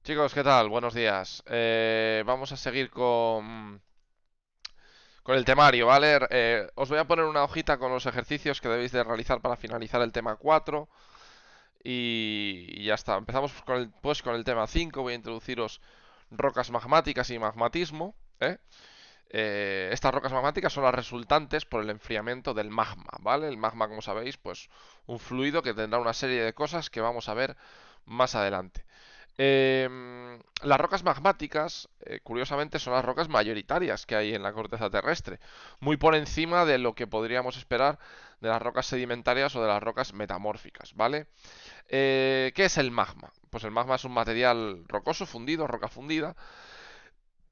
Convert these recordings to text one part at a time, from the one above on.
Chicos, ¿qué tal? Buenos días. Vamos a seguir con el temario, ¿vale? Os voy a poner una hojita con los ejercicios que debéis de realizar para finalizar el tema 4 y ya está. Empezamos con el tema 5. Voy a introduciros rocas magmáticas y magmatismo, ¿eh? Estas rocas magmáticas son las resultantes por el enfriamiento del magma, ¿vale? El magma, como sabéis, pues un fluido que tendrá una serie de cosas que vamos a ver más adelante. Las rocas magmáticas, curiosamente, son las rocas mayoritarias que hay en la corteza terrestre, muy por encima de lo que podríamos esperar de las rocas sedimentarias o de las rocas metamórficas, ¿vale? ¿Qué es el magma? Pues el magma es un material rocoso fundido, roca fundida,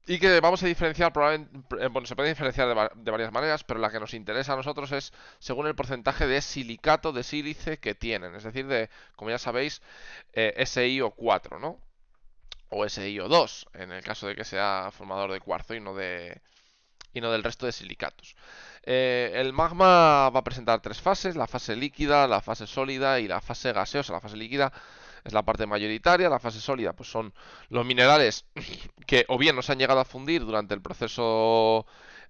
y que vamos a diferenciar probablemente, bueno, se puede diferenciar de varias maneras, pero la que nos interesa a nosotros es según el porcentaje de silicato de sílice que tienen, es decir, como ya sabéis, SiO4, ¿no? O SiO2, en el caso de que sea formador de cuarzo y no del resto de silicatos. El magma va a presentar tres fases: la fase líquida, la fase sólida y la fase gaseosa. La fase líquida es la parte mayoritaria. La fase sólida pues son los minerales que o bien no se han llegado a fundir durante el proceso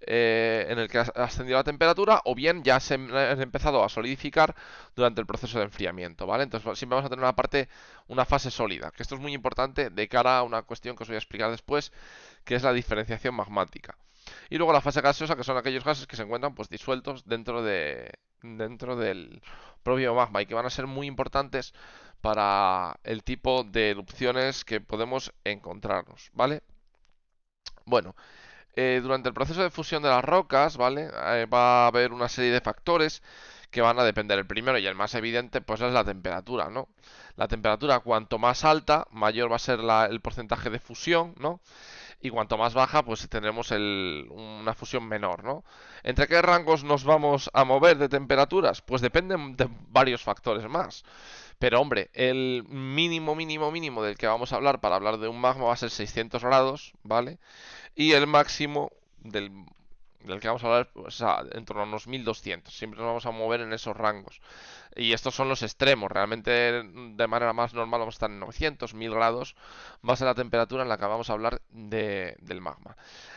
en el que ha ascendido la temperatura, o bien ya se han empezado a solidificar durante el proceso de enfriamiento, ¿vale? Entonces siempre vamos a tener una fase sólida, que esto es muy importante de cara a una cuestión que os voy a explicar después, que es la diferenciación magmática. Y luego la fase gaseosa, que son aquellos gases que se encuentran pues disueltos dentro del propio magma y que van a ser muy importantes para el tipo de erupciones que podemos encontrarnos, ¿vale? Bueno, durante el proceso de fusión de las rocas, ¿vale? Va a haber una serie de factores que van a depender. El primero y el más evidente, pues es la temperatura, ¿no? La temperatura, cuanto más alta, mayor va a ser el porcentaje de fusión, ¿no? Y cuanto más baja, pues tendremos una fusión menor, ¿no? ¿Entre qué rangos nos vamos a mover de temperaturas? Pues dependen de varios factores más. Pero hombre, el mínimo del que vamos a hablar para hablar de un magma va a ser 600 grados, ¿vale? Y el máximo del que vamos a hablar, pues, en torno a unos 1200. Siempre nos vamos a mover en esos rangos. Y estos son los extremos. Realmente, de manera más normal, vamos a estar en 900, 1000 grados. Va a ser la temperatura en la que vamos a hablar del magma.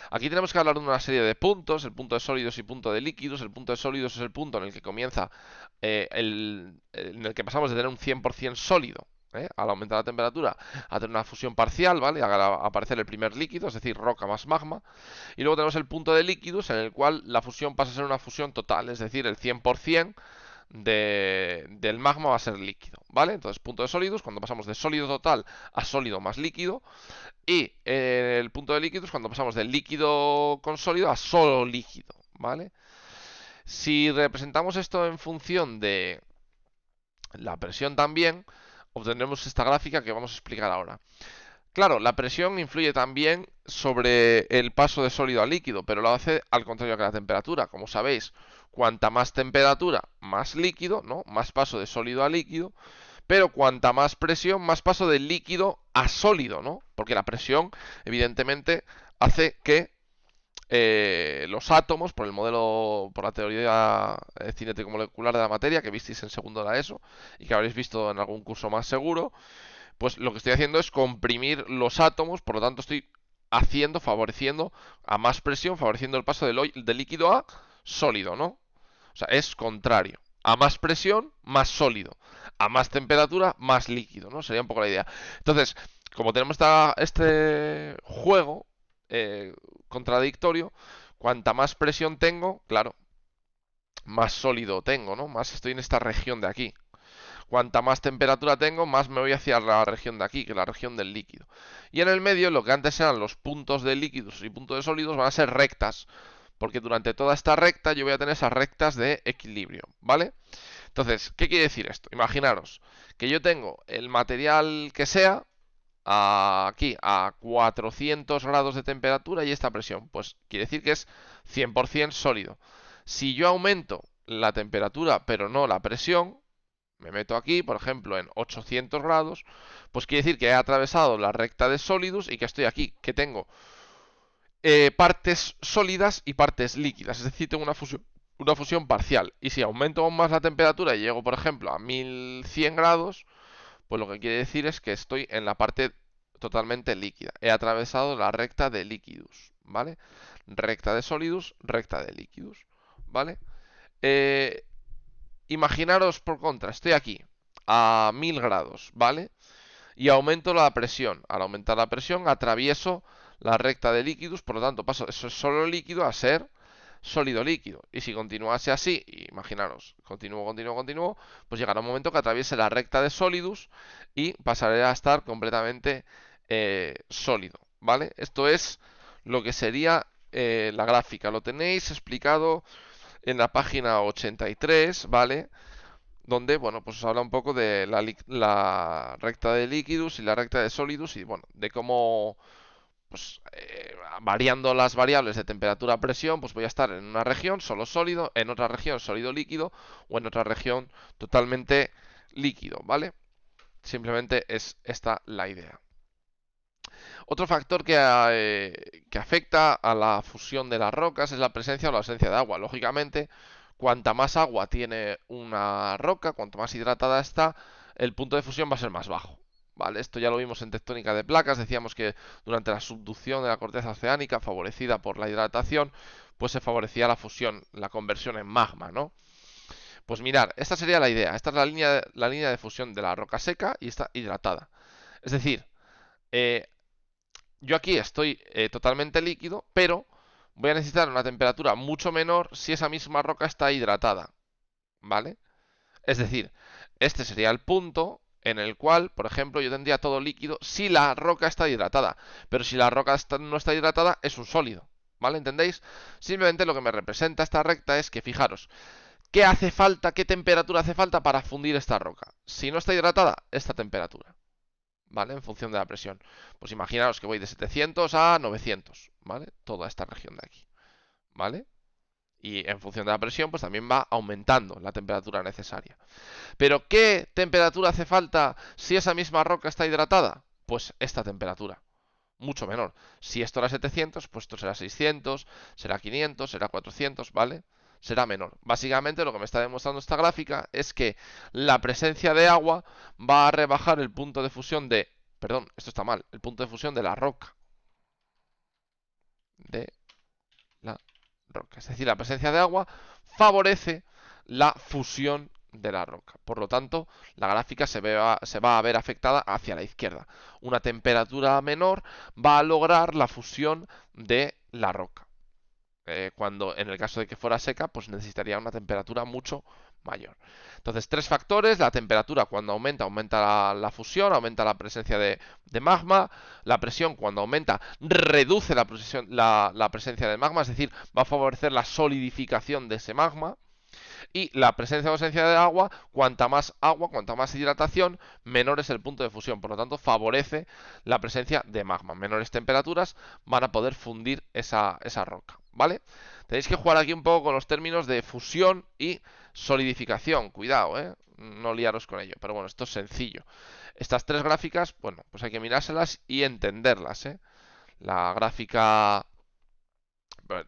Aquí tenemos que hablar de una serie de puntos: el punto de sólidos y punto de líquidos. El punto de sólidos es el punto en el que comienza, en el que pasamos de tener un 100% sólido, al aumentar la temperatura, a tener una fusión parcial, ¿vale? A aparecer el primer líquido, es decir, roca más magma. Y luego tenemos el punto de líquidos, en el cual la fusión pasa a ser una fusión total, es decir, el 100% del magma va a ser líquido, ¿vale? Entonces, punto de sólidos, cuando pasamos de sólido total a sólido más líquido. Y el punto de líquidos, cuando pasamos del líquido con sólido a solo líquido, ¿vale? Si representamos esto en función de la presión también, obtendremos esta gráfica que vamos a explicar ahora. Claro, la presión influye también sobre el paso de sólido a líquido, pero lo hace al contrario que la temperatura. Como sabéis, cuanta más temperatura, más líquido, ¿no? Más paso de sólido a líquido, pero cuanta más presión, más paso de líquido a sólido, ¿no? Porque la presión, evidentemente, hace que los átomos, por el modelo, por la teoría cinético-molecular de la materia que visteis en segundo de la ESO y que habréis visto en algún curso más seguro, pues lo que estoy haciendo es comprimir los átomos. Por lo tanto estoy favoreciendo a más presión, favoreciendo el paso de líquido a sólido, ¿no? O sea, es contrario. A más presión, más sólido. A más temperatura, más líquido, ¿no? Sería un poco la idea. Entonces, como tenemos este juego eh, contradictorio, cuanta más presión tengo, claro, más sólido tengo, ¿no? Más estoy en esta región de aquí. Cuanta más temperatura tengo, más me voy hacia la región de aquí, que es la región del líquido. Y en el medio, lo que antes eran los puntos de líquidos y puntos de sólidos, van a ser rectas, porque durante toda esta recta yo voy a tener esas rectas de equilibrio, ¿vale? Entonces, ¿qué quiere decir esto? Imaginaros que yo tengo el material que sea aquí a 400 grados de temperatura y esta presión, pues quiere decir que es 100% sólido. Si yo aumento la temperatura pero no la presión, me meto aquí, por ejemplo, en 800 grados, pues quiere decir que he atravesado la recta de sólidos y que estoy aquí, que tengo partes sólidas y partes líquidas, es decir, tengo una fusión parcial. Y si aumento aún más la temperatura y llego, por ejemplo, a 1100 grados, pues lo que quiere decir es que estoy en la parte totalmente líquida. He atravesado la recta de Liquidus, ¿vale? Recta de Solidus, recta de Liquidus, ¿vale? Eh, Imaginaros por contra, estoy aquí a 1000 grados, ¿vale? Y aumento la presión. Al aumentar la presión atravieso la recta de Liquidus, por lo tanto paso eso es solo líquido a ser sólido líquido. Y si continuase así, imaginaros, continúo, pues llegará un momento que atraviese la recta de Solidus y pasaré a estar completamente sólido, ¿vale? Esto es lo que sería la gráfica. Lo tenéis explicado en la página 83, ¿vale? Donde, bueno, pues os habla un poco de la recta de Liquidus y la recta de Solidus y, bueno, de cómo pues variando las variables de temperatura presión, pues voy a estar en una región solo sólido, en otra región sólido líquido o en otra región totalmente líquido, ¿vale? Simplemente es esta la idea. Otro factor que afecta a la fusión de las rocas es la presencia o la ausencia de agua. Lógicamente, cuanta más agua tiene una roca, cuanto más hidratada está, el punto de fusión va a ser más bajo. ¿Vale? Esto ya lo vimos en tectónica de placas, decíamos que durante la subducción de la corteza oceánica, favorecida por la hidratación, pues se favorecía la fusión, la conversión en magma, ¿no? Pues mirar, esta sería la idea, esta es la línea de fusión de la roca seca y está hidratada. Es decir, eh, yo aquí estoy totalmente líquido, pero voy a necesitar una temperatura mucho menor si esa misma roca está hidratada, ¿vale? Es decir, este sería el punto en el cual, por ejemplo, yo tendría todo líquido si la roca está hidratada, pero si la roca no está hidratada es un sólido, ¿vale? ¿Entendéis? Simplemente lo que me representa esta recta es que, fijaros, ¿qué hace falta, qué temperatura hace falta para fundir esta roca? Si no está hidratada, esta temperatura. ¿Vale? En función de la presión. Pues imaginaos que voy de 700 a 900, ¿vale? Toda esta región de aquí, ¿vale? Y en función de la presión, pues también va aumentando la temperatura necesaria. Pero ¿qué temperatura hace falta si esa misma roca está hidratada? Pues esta temperatura, mucho menor. Si esto era 700, pues esto será 600, será 500, será 400, ¿vale? Será menor. Básicamente lo que me está demostrando esta gráfica es que la presencia de agua va a rebajar el punto de fusión de... Perdón, esto está mal. El punto de fusión de la roca. De la roca. Es decir, la presencia de agua favorece la fusión de la roca. Por lo tanto, la gráfica se va a ver afectada hacia la izquierda. Una temperatura menor va a lograr la fusión de la roca. Cuando en el caso de que fuera seca, pues necesitaría una temperatura mucho mayor. Entonces, tres factores: la temperatura cuando aumenta, aumenta la fusión, aumenta la presencia de magma; la presión cuando aumenta, reduce la presencia de magma, es decir, va a favorecer la solidificación de ese magma; y la presencia o ausencia de agua, cuanta más hidratación, menor es el punto de fusión. Por lo tanto, favorece la presencia de magma. Menores temperaturas van a poder fundir esa roca, ¿vale? Tenéis que jugar aquí un poco con los términos de fusión y solidificación. Cuidado, ¿eh? No liaros con ello. Pero bueno, esto es sencillo. Estas tres gráficas, bueno, pues hay que mirárselas y entenderlas, ¿eh? La gráfica...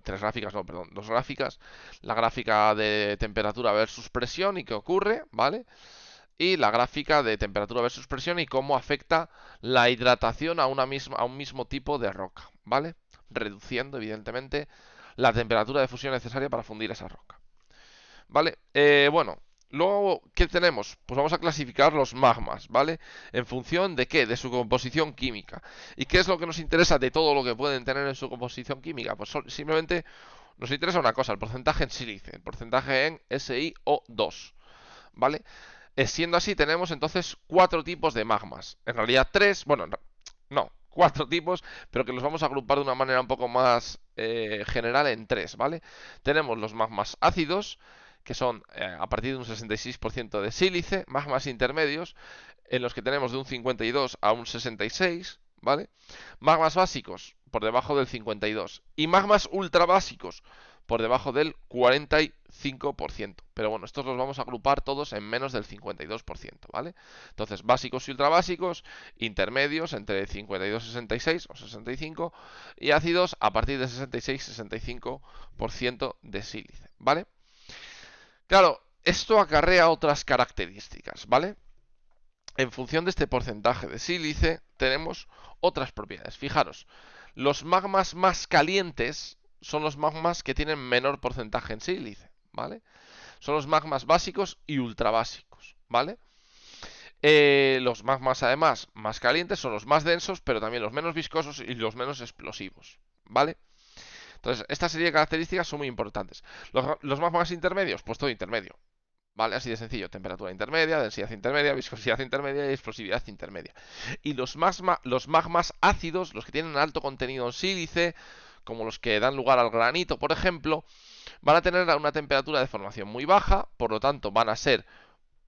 Tres gráficas, no, perdón, dos gráficas. La gráfica de temperatura versus presión y qué ocurre, ¿vale? Y la gráfica de temperatura versus presión y cómo afecta la hidratación a un mismo tipo de roca, ¿vale? Reduciendo, evidentemente, la temperatura de fusión necesaria para fundir esa roca. ¿Vale? Bueno, luego, ¿qué tenemos? Pues vamos a clasificar los magmas, ¿vale? ¿En función de qué? De su composición química. ¿Y qué es lo que nos interesa de todo lo que pueden tener en su composición química? Pues simplemente nos interesa una cosa: el porcentaje en sílice, el porcentaje en SiO2, ¿vale? Siendo así, tenemos entonces cuatro tipos de magmas. En realidad tres, bueno, no, cuatro tipos, pero que los vamos a agrupar de una manera un poco más general en tres, ¿vale? Tenemos los magmas ácidos, que son a partir de un 66% de sílice; magmas intermedios, en los que tenemos de un 52 a un 66, ¿vale? Magmas básicos, por debajo del 52. Y magmas ultra básicos, por debajo del 45%. Pero bueno, estos los vamos a agrupar todos en menos del 52%, ¿vale? Entonces, básicos y ultra básicos, intermedios entre 52 y 66 o 65, y ácidos a partir de 66-65% de sílice, ¿vale? Claro, esto acarrea otras características, ¿vale? en función de este porcentaje de sílice, tenemos otras propiedades. Fijaros, los magmas más calientes son los magmas que tienen menor porcentaje en sílice, ¿vale? Son los magmas básicos y ultrabásicos, ¿vale? Los magmas, además, más calientes son los más densos, pero también los menos viscosos y los menos explosivos, ¿vale? Entonces, esta serie de características son muy importantes. Los magmas intermedios, pues todo intermedio, ¿vale? Así de sencillo, temperatura intermedia, densidad intermedia, viscosidad intermedia y explosividad intermedia. Y los magmas ácidos, los que tienen alto contenido en sílice, como los que dan lugar al granito, por ejemplo, van a tener una temperatura de formación muy baja, por lo tanto van a ser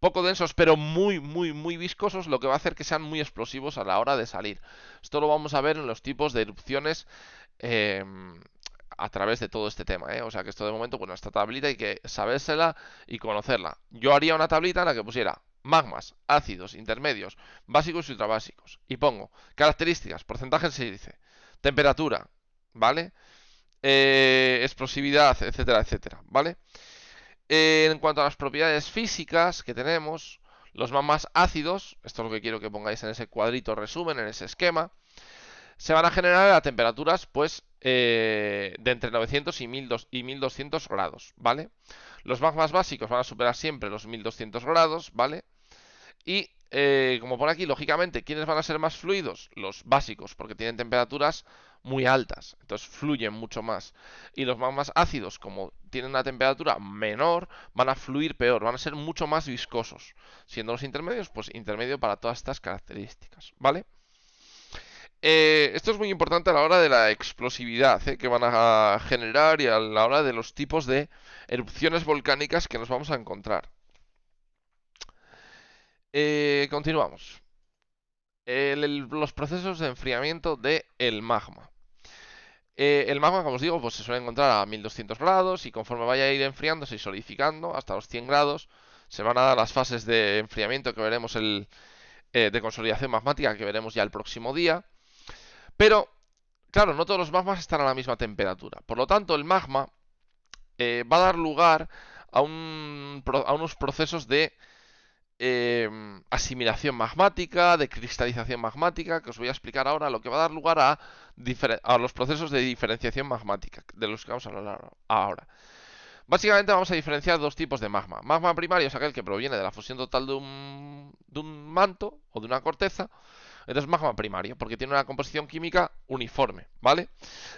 poco densos, pero muy viscosos, lo que va a hacer que sean muy explosivos a la hora de salir. Esto lo vamos a ver en los tipos de erupciones eh, a través de todo este tema, ¿eh? O sea que esto de momento, bueno, esta tablita hay que sabérsela y conocerla. Yo haría una tablita en la que pusiera magmas, ácidos, intermedios, básicos y ultrabásicos. Y pongo características, porcentaje en sílice, temperatura, ¿vale? Explosividad, etcétera, etcétera, ¿vale? En cuanto a las propiedades físicas que tenemos, los magmas ácidos, esto es lo que quiero que pongáis en ese cuadrito resumen, en ese esquema, se van a generar a temperaturas pues de entre 900 y 1200 grados, ¿vale? Los magmas básicos van a superar siempre los 1200 grados, ¿vale? Y como pone aquí, lógicamente, ¿quiénes van a ser más fluidos? Los básicos, porque tienen temperaturas muy altas, entonces fluyen mucho más. Y los magmas ácidos, como tienen una temperatura menor, van a fluir peor, van a ser mucho más viscosos. Siendo los intermedios, pues intermedio para todas estas características, ¿vale? Esto es muy importante a la hora de la explosividad que van a generar y a la hora de los tipos de erupciones volcánicas que nos vamos a encontrar. Continuamos. Los procesos de enfriamiento del magma. El magma, como os digo, pues se suele encontrar a 1200 grados y conforme vaya a ir enfriándose y solidificando hasta los 100 grados, se van a dar las fases de enfriamiento que veremos de consolidación magmática que veremos ya el próximo día. Pero, claro, no todos los magmas están a la misma temperatura. Por lo tanto, el magma va a dar lugar a unos procesos de asimilación magmática, de cristalización magmática, que os voy a explicar ahora, lo que va a dar lugar a los procesos de diferenciación magmática, de los que vamos a hablar ahora. Básicamente vamos a diferenciar dos tipos de magma. Magma primario es aquel que proviene de la fusión total de un manto o de una corteza. Entonces magma primario, porque tiene una composición química uniforme, ¿vale?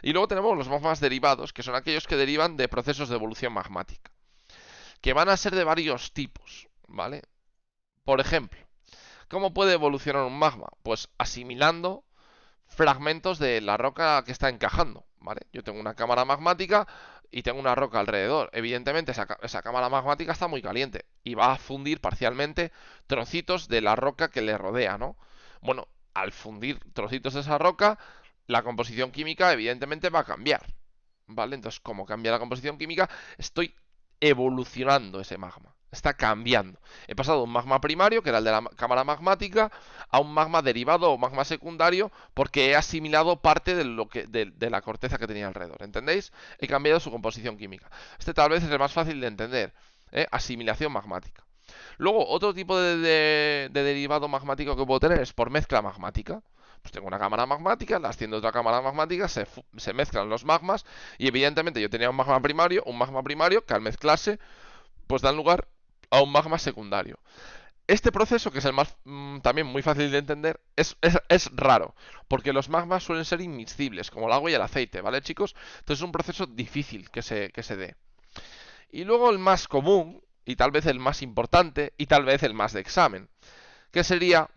Y luego tenemos los magmas derivados, que son aquellos que derivan de procesos de evolución magmática, que van a ser de varios tipos, ¿vale? Por ejemplo, ¿cómo puede evolucionar un magma? Pues asimilando fragmentos de la roca que está encajando, ¿vale? Yo tengo una cámara magmática y tengo una roca alrededor. Evidentemente esa cámara magmática está muy caliente y va a fundir parcialmente trocitos de la roca que le rodea, ¿no? Bueno, al fundir trocitos de esa roca, la composición química evidentemente va a cambiar, ¿vale? Entonces, como cambia la composición química, estoy evolucionando ese magma. Está cambiando. He pasado de un magma primario, que era el de la cámara magmática, a un magma derivado o magma secundario, porque he asimilado parte de la corteza que tenía alrededor. ¿Entendéis? He cambiado su composición química. Este tal vez es el más fácil de entender. Asimilación magmática. Luego, otro tipo de derivado magmático que puedo tener es por mezcla magmática. Pues tengo una cámara magmática, la asciendo a otra cámara magmática, se mezclan los magmas y evidentemente yo tenía un magma primario que al mezclarse pues dan lugar a un magma secundario. Este proceso, que es el más también muy fácil de entender, es raro, porque los magmas suelen ser inmiscibles, como el agua y el aceite, ¿vale, chicos? Entonces es un proceso difícil que se dé. Y luego el más común, y tal vez el más importante, y tal vez el más de examen, que sería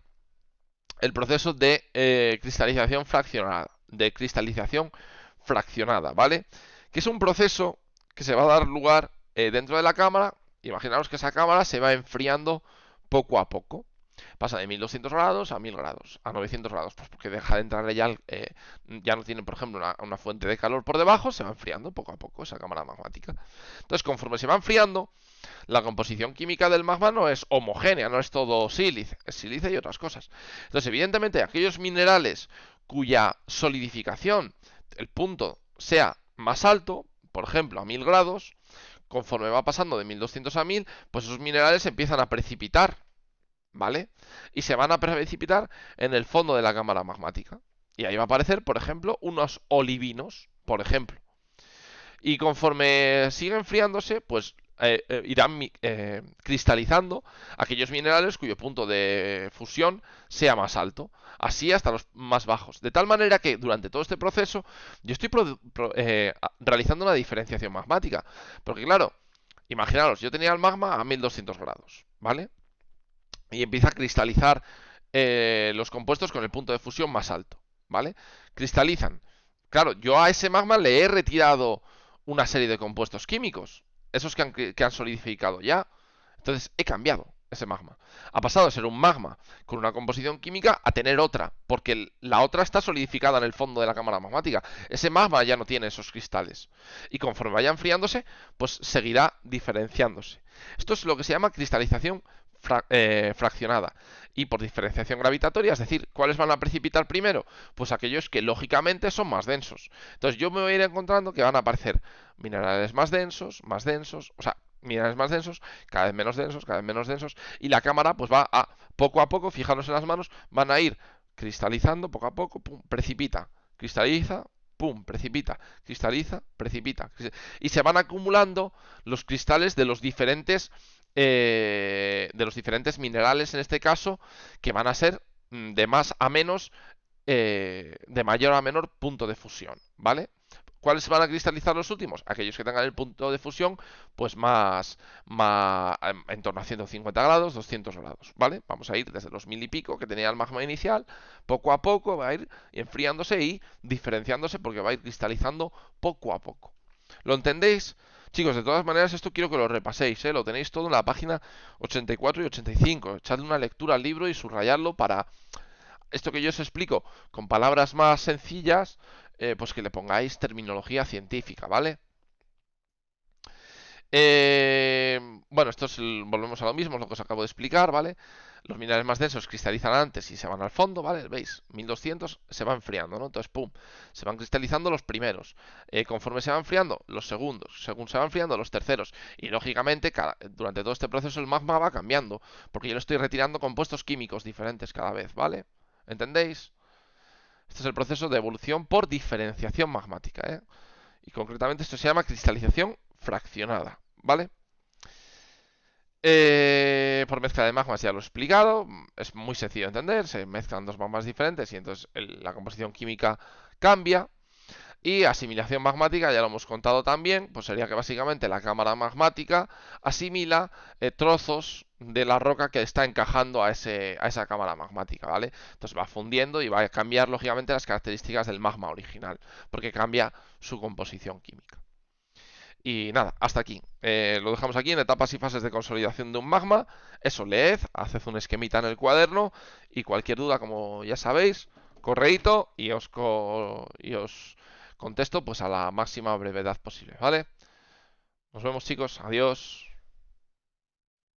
el proceso de cristalización fraccionada, ¿vale? Que es un proceso que se va a dar lugar dentro de la cámara. Imaginaos que esa cámara se va enfriando poco a poco. Pasa de 1200 grados a 1000 grados, a 900 grados, pues porque deja de entrar ya no tiene, por ejemplo, una fuente de calor por debajo, se va enfriando poco a poco esa cámara magmática. Entonces, conforme se va enfriando, la composición química del magma no es homogénea, no es todo sílice, es sílice y otras cosas. Entonces, evidentemente, aquellos minerales cuya solidificación, el punto, sea más alto, por ejemplo, a 1000 grados, conforme va pasando de 1200 a 1000, pues esos minerales empiezan a precipitar, ¿vale? Y se van a precipitar en el fondo de la cámara magmática. Y ahí va a aparecer, por ejemplo, unos olivinos, por ejemplo. Y conforme sigue enfriándose, pues irán cristalizando aquellos minerales cuyo punto de fusión sea más alto, así hasta los más bajos. De tal manera que durante todo este proceso yo estoy realizando una diferenciación magmática. Porque claro, imaginaros, yo tenía el magma a 1200 grados, ¿vale? Y empieza a cristalizar los compuestos con el punto de fusión más alto, ¿vale? Cristalizan. Claro, yo a ese magma le he retirado una serie de compuestos químicos, esos que han solidificado ya. Entonces he cambiado ese magma. Ha pasado de ser un magma con una composición química a tener otra, porque la otra está solidificada en el fondo de la cámara magmática. Ese magma ya no tiene esos cristales. Y conforme vaya enfriándose, pues seguirá diferenciándose. Esto es lo que se llama cristalización fraccionada. Y por diferenciación gravitatoria, es decir, ¿cuáles van a precipitar primero? Pues aquellos que lógicamente son más densos. Entonces yo me voy a ir encontrando que van a aparecer minerales más densos, o sea, minerales más densos, cada vez menos densos, cada vez menos densos, y la cámara pues va a poco, fijaros en las manos, van a ir cristalizando poco a poco, pum, precipita, cristaliza, pum, precipita, cristaliza, precipita, y se van acumulando los cristales de los diferentes minerales en este caso, que van a ser de más a menos, de mayor a menor punto de fusión, ¿vale? ¿Cuáles van a cristalizar los últimos? Aquellos que tengan el punto de fusión pues más en torno a 150 grados, 200 grados, ¿vale? Vamos a ir desde los 1000 y pico que tenía el magma inicial, poco a poco va a ir enfriándose y diferenciándose porque va a ir cristalizando poco a poco. ¿Lo entendéis? Chicos, de todas maneras, esto quiero que lo repaséis, ¿eh? Lo tenéis todo en la página 84 y 85. Echadle una lectura al libro y subrayadlo para esto que yo os explico con palabras más sencillas, pues que le pongáis terminología científica, ¿vale? Eh, bueno, volvemos a lo mismo, es lo que os acabo de explicar, ¿vale? Los minerales más densos cristalizan antes y se van al fondo, ¿vale? ¿Veis? 1200 se va enfriando, ¿no? Entonces, pum, se van cristalizando los primeros. Conforme se va enfriando, los segundos. Según se va enfriando, los terceros. Y lógicamente, durante todo este proceso, el magma va cambiando, porque yo le estoy retirando compuestos químicos diferentes cada vez, ¿vale? ¿Entendéis? Este es el proceso de evolución por diferenciación magmática, ¿eh? Y concretamente esto se llama cristalización fraccionada, ¿vale? Por mezcla de magmas ya lo he explicado, es muy sencillo de entender, se mezclan dos magmas diferentes y entonces la composición química cambia. Y asimilación magmática, ya lo hemos contado también, pues sería que básicamente la cámara magmática asimila trozos de la roca que está encajando a esa cámara magmática, ¿vale? Entonces va fundiendo y va a cambiar lógicamente las características del magma original, porque cambia su composición química. Y nada, hasta aquí. Lo dejamos aquí en etapas y fases de consolidación de un magma. Eso, leed, haced un esquemita en el cuaderno y cualquier duda, como ya sabéis, correíto y os contesto pues a la máxima brevedad posible, ¿vale? Nos vemos chicos, adiós.